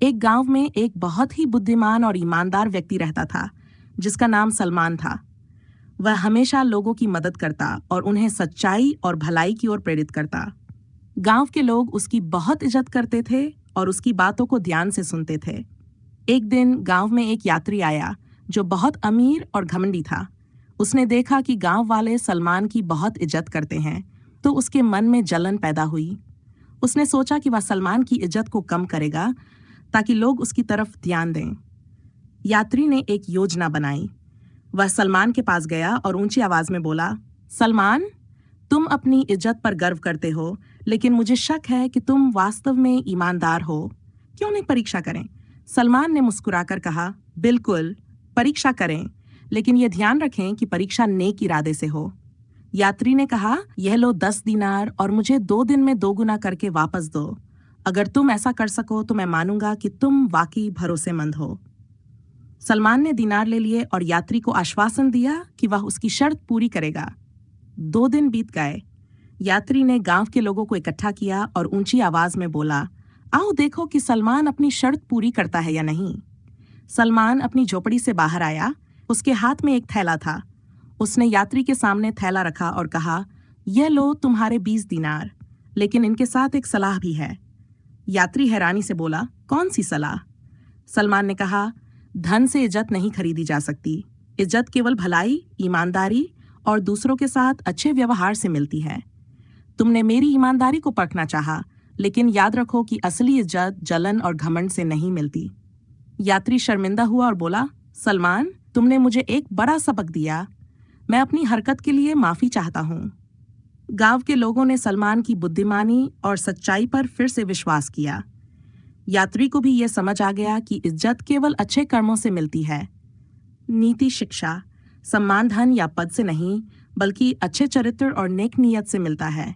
एक गांव में एक बहुत ही बुद्धिमान और ईमानदार व्यक्ति रहता था जिसका नाम सलमान था। वह हमेशा लोगों की मदद करता और उन्हें सच्चाई और भलाई की ओर प्रेरित करता। गांव के लोग उसकी बहुत इज्जत करते थे और उसकी बातों को ध्यान से सुनते थे। एक दिन गांव में एक यात्री आया जो बहुत अमीर और घमंडी था। उसने देखा कि गांव वाले सलमान की बहुत इज्जत करते हैं, तो उसके मन में जलन पैदा हुई। उसने सोचा कि वह सलमान की इज्जत को कम करेगा ताकि लोग उसकी तरफ ध्यान दें। यात्री ने एक योजना बनाई। वह सलमान के पास गया और ऊंची आवाज में बोला, सलमान, तुम अपनी इज्जत पर गर्व करते हो, लेकिन मुझे शक है कि तुम वास्तव में ईमानदार हो। क्यों नहीं परीक्षा करें? सलमान ने मुस्कुराकर कहा, बिल्कुल, परीक्षा करें, लेकिन यह ध्यान रखें कि परीक्षा नेक इरादे से हो। यात्री ने कहा, यह लो 10 दीनार और मुझे 2 दिन में 2 गुना करके वापस दो। अगर तुम ऐसा कर सको तो मैं मानूंगा कि तुम वाकई भरोसेमंद हो। सलमान ने दीनार ले लिए और यात्री को आश्वासन दिया कि वह उसकी शर्त पूरी करेगा। 2 दिन बीत गए। यात्री ने गांव के लोगों को इकट्ठा किया और ऊंची आवाज में बोला, आओ देखो कि सलमान अपनी शर्त पूरी करता है या नहीं। सलमान अपनी झोपड़ी से बाहर आया। उसके हाथ में एक थैला था। उसने यात्री के सामने थैला रखा और कहा, यह लो तुम्हारे 20 दीनार, लेकिन इनके साथ एक सलाह भी है। यात्री हैरानी से बोला, कौन सी सलाह? सलमान ने कहा, धन से इज्जत नहीं खरीदी जा सकती। इज्जत केवल भलाई, ईमानदारी और दूसरों के साथ अच्छे व्यवहार से मिलती है। तुमने मेरी ईमानदारी को परखना चाहा, लेकिन याद रखो कि असली इज्जत जलन और घमंड से नहीं मिलती। यात्री शर्मिंदा हुआ और बोला, सलमान, तुमने मुझे एक बड़ा सबक दिया। मैं अपनी हरकत के लिए माफी चाहता हूँ। गांव के लोगों ने सलमान की बुद्धिमानी और सच्चाई पर फिर से विश्वास किया। यात्री को भी यह समझ आ गया कि इज्जत केवल अच्छे कर्मों से मिलती है। नीति शिक्षा सम्मान धन या पद से नहीं, बल्कि अच्छे चरित्र और नेक नीयत से मिलता है।